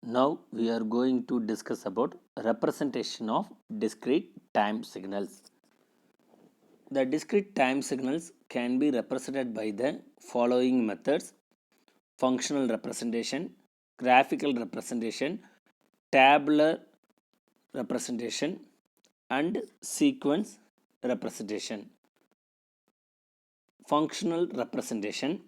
Now we are going to discuss about representation of discrete time signals. The discrete time signals can be represented by the following methods: functional representation, graphical representation, tabular representation, and sequence representation. Functional representation.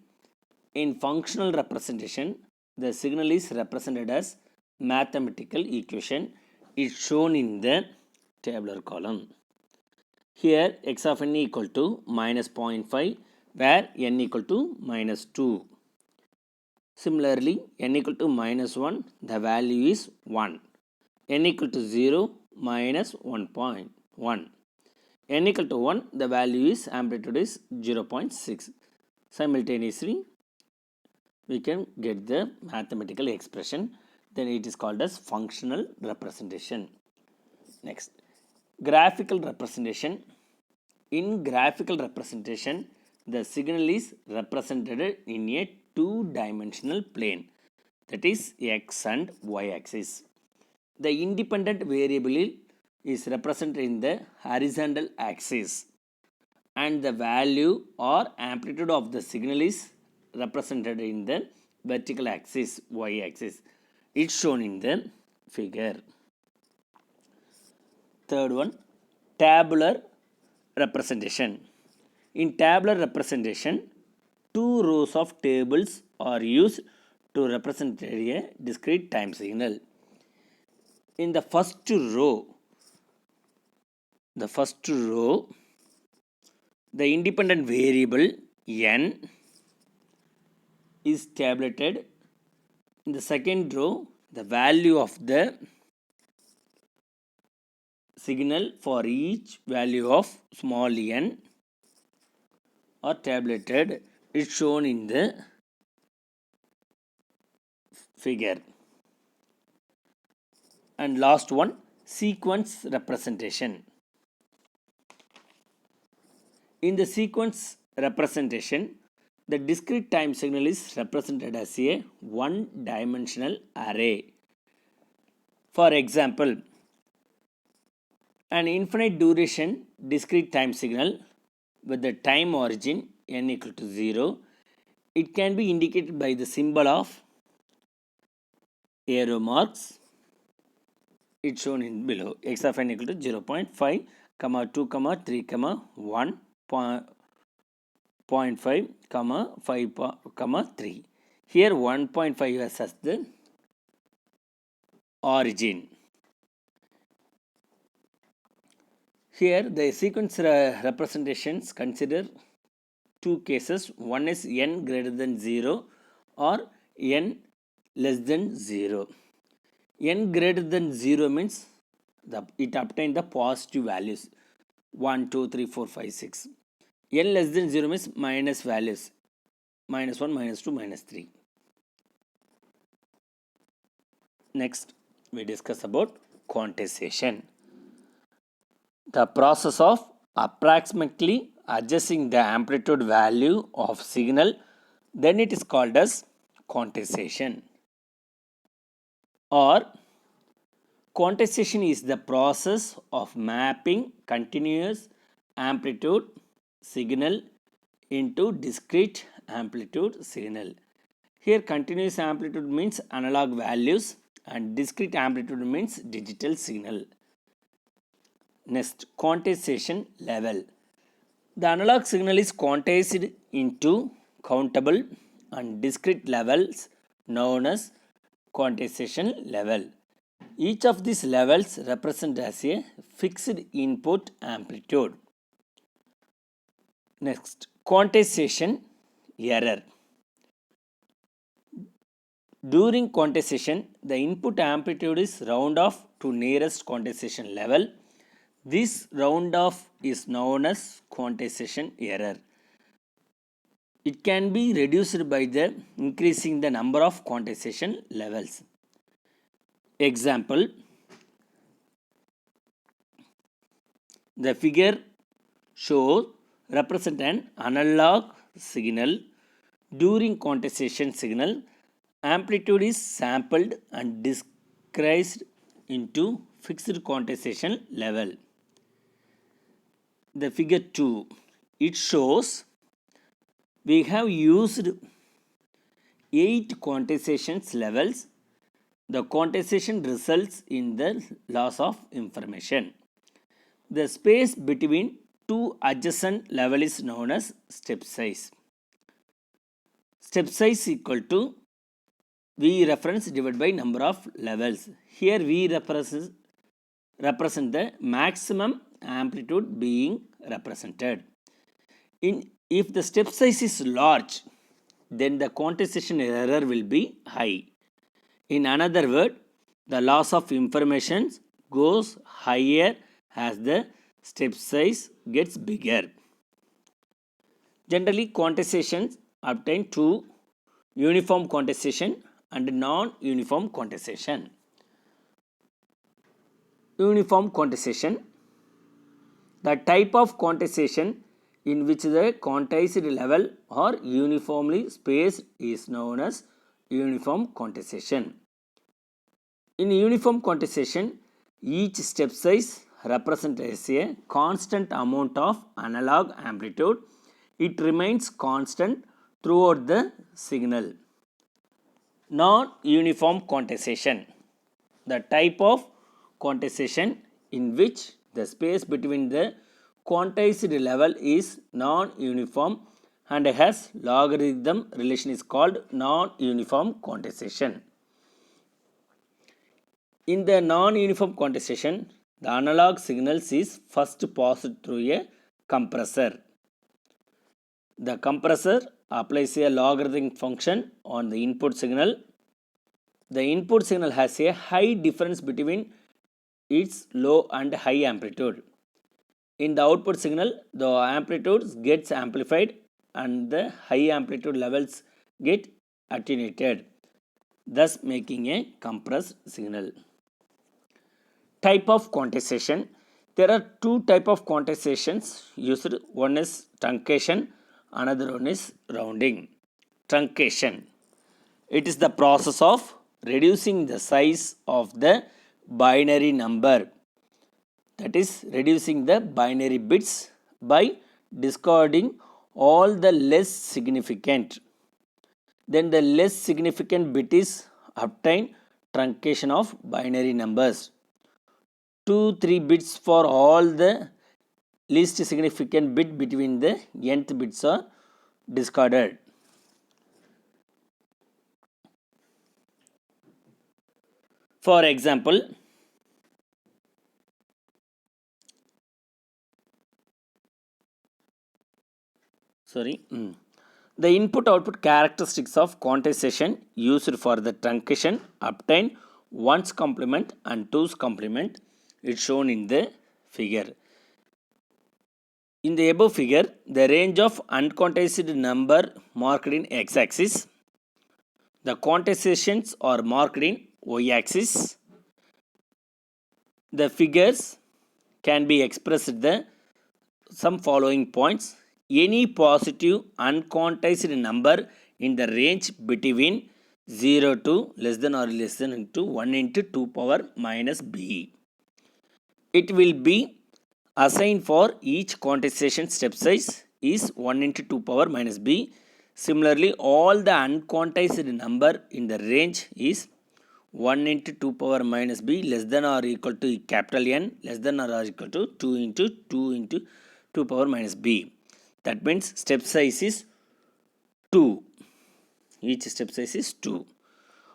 In functional representation, the signal is represented as mathematical equation is shown in the tabular column. Here x of n equal to minus 0.5 where n equal to minus 2. Similarly, n equal to minus 1, the value is 1. N equal to 0, minus 1.1. N equal to 1, the value is amplitude is 0.6. Simultaneously, we can get the mathematical expression. Then it is called as functional representation. Next, graphical representation. In graphical representation, the signal is represented in a two-dimensional plane, that is x and y axis. The independent variable is represented in the horizontal axis, and the value or amplitude of the signal is represented in the vertical axis, y axis. It's shown in the figure. Third one, tabular representation. In tabular representation, two rows of tables are used to represent a discrete time signal. In the first row, the independent variable n is tabulated. In the second row, the value of the signal for each value of small n are tabulated. It's shown in the figure. And last one, sequence representation. In the sequence representation, the discrete time signal is represented as a one-dimensional array. For example, an infinite duration discrete time signal with the time origin n equal to 0, it can be indicated by the symbol of arrow marks. It's shown in below. X of n equal to 0.5, 2, 3, 1, 0.5, 5, 3. Here 1.5 as the origin. Here the sequence representations consider two cases. One is n greater than 0 or n less than 0. N greater than 0 means it obtained the positive values 1, 2, 3, 4, 5, 6. N less than 0 means minus values minus 1, minus 2, minus 3. Next, we discuss about quantization. The process of approximately adjusting the amplitude value of signal, then it is called as quantization. Or quantization is the process of mapping continuous amplitude signal into discrete amplitude signal. Here continuous amplitude means analog values and discrete amplitude means digital signal. Next, quantization level. The analog signal is quantized into countable and discrete levels known as quantization level. Each of these levels represent as a fixed input amplitude. Next, quantization error. During quantization, the input amplitude is round off to nearest quantization level. This round off is known as quantization error. It can be reduced by the increasing the number of quantization levels. Example, the figure shows represent an analog signal. During quantization signal, Amplitude is sampled and discreased into fixed quantization level. The figure 2, it shows we have used 8 quantizations levels. The quantization results in the loss of information. The space between two adjacent levels is known as step size. Step size equal to V reference divided by number of levels. Here V represent the maximum amplitude being represented. If the step size is large, then the quantization error will be high. In another word, the loss of information goes higher as the step size gets bigger. Generally, quantizations obtain two: uniform quantization and non-uniform quantization. Uniform quantization, the type of quantization in which the quantized level are uniformly spaced is known as uniform quantization. In uniform quantization, each step size represents a constant amount of analog amplitude. It remains constant throughout the signal. Non-uniform quantization, the type of quantization in which the space between the quantized level is non-uniform and has logarithm relation is called non-uniform quantization. In the non-uniform quantization, the analog signals is first passed through a compressor. The compressor applies a logarithmic function on the input signal. The input signal has a high difference between its low and high amplitude. In the output signal, the amplitude gets amplified and the high amplitude levels get attenuated, thus making a compressed signal. Type of quantization. There are two types of quantizations used. One is truncation, another one is rounding. Truncation, it is the process of reducing the size of the binary number, that is reducing the binary bits by discarding all the less significant. Then the less significant bit is obtained truncation of binary numbers. 2-3 bits for all the least significant bit between the nth bits are discarded. For example, the input-output characteristics of quantization used for the truncation obtain 1's complement and 2's complement is shown in the figure. In the above figure, the range of unquantized number marked in x-axis. The quantizations are marked in y-axis. The figures can be expressed the some following points. Any positive unquantized number in the range between 0 to less than or less than into 1 into 2 power minus b. It will be assigned for each quantization step size is 1 into 2 power minus b. Similarly, all the unquantized number in the range is 1 into 2 power minus b less than or equal to capital N less than or equal to 2 into 2 power minus b. That means step size is 2. Each step size is 2.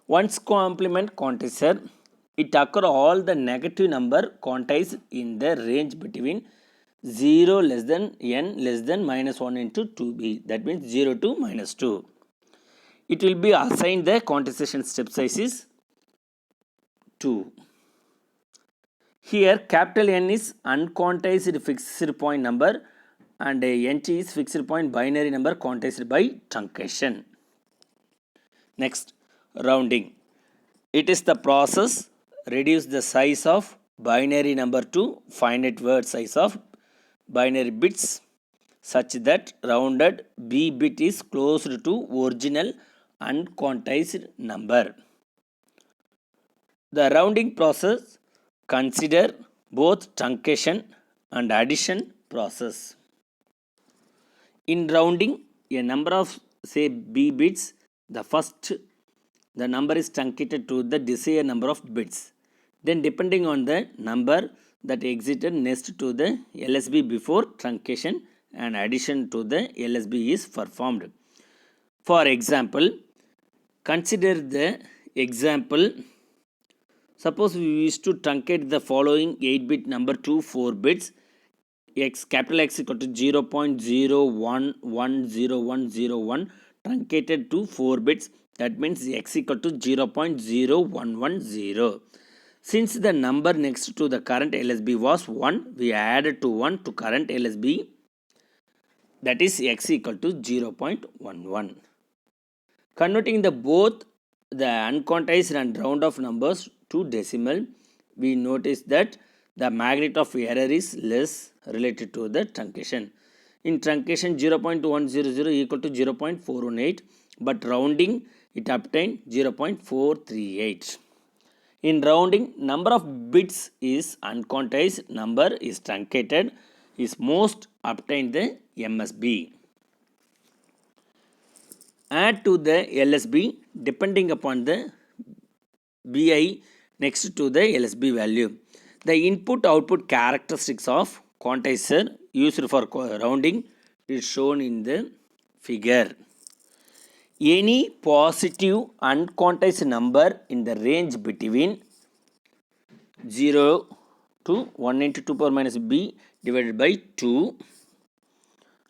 Once complement quantizer, it occur all the negative number quantized in the range between 0 less than n less than minus 1 into 2b. That means 0 to minus 2. It will be assigned the quantization step size is 2. Here capital N is unquantized fixed point number and NT is fixed point binary number quantized by truncation. Next, rounding. It is the process reduce the size of binary number to finite word size of binary bits such that rounded b bit is close to original unquantized number. The rounding process consider both truncation and addition process. In rounding a number of say b bits, the number is truncated to the desired number of bits. Then depending on the number that exited next to the LSB before truncation and addition to the LSB is performed. For example, consider the example. Suppose we wish to truncate the following 8-bit number to 4 bits. Capital X equal to 0.011101 truncated to 4 bits. That means x equal to 0.0110. Since the number next to the current LSB was 1, we added to 1 to current LSB, that is x equal to 0.11. Converting both the unquantized and round off numbers to decimal, we notice that the magnitude of error is less related to the truncation. In truncation 0.100 equal to 0.418, but rounding it obtained 0.438. In rounding, number of bits is unquantized, number is truncated, is most obtained the MSB. Add to the LSB depending upon the BI next to the LSB value. The input-output characteristics of quantizer used for rounding is shown in the figure. Any positive unquantized number in the range between 0 to 1 into 2 power minus b divided by 2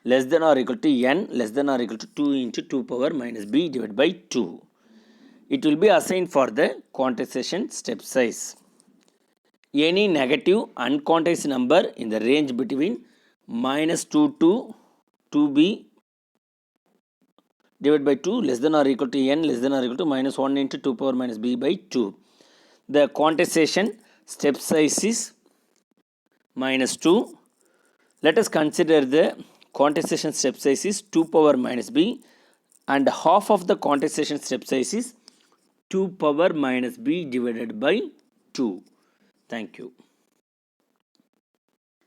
less than or equal to n less than or equal to 2 into 2 power minus b divided by 2. It will be assigned for the quantization step size. Any negative unquantized number in the range between minus 2 to 2b divided by 2 less than or equal to n less than or equal to minus 1 into 2 power minus b by 2. The quantization step size is minus 2. Let us consider the quantization step size is 2 power minus b and half of the quantization step size is 2 power minus b divided by 2. Thank you.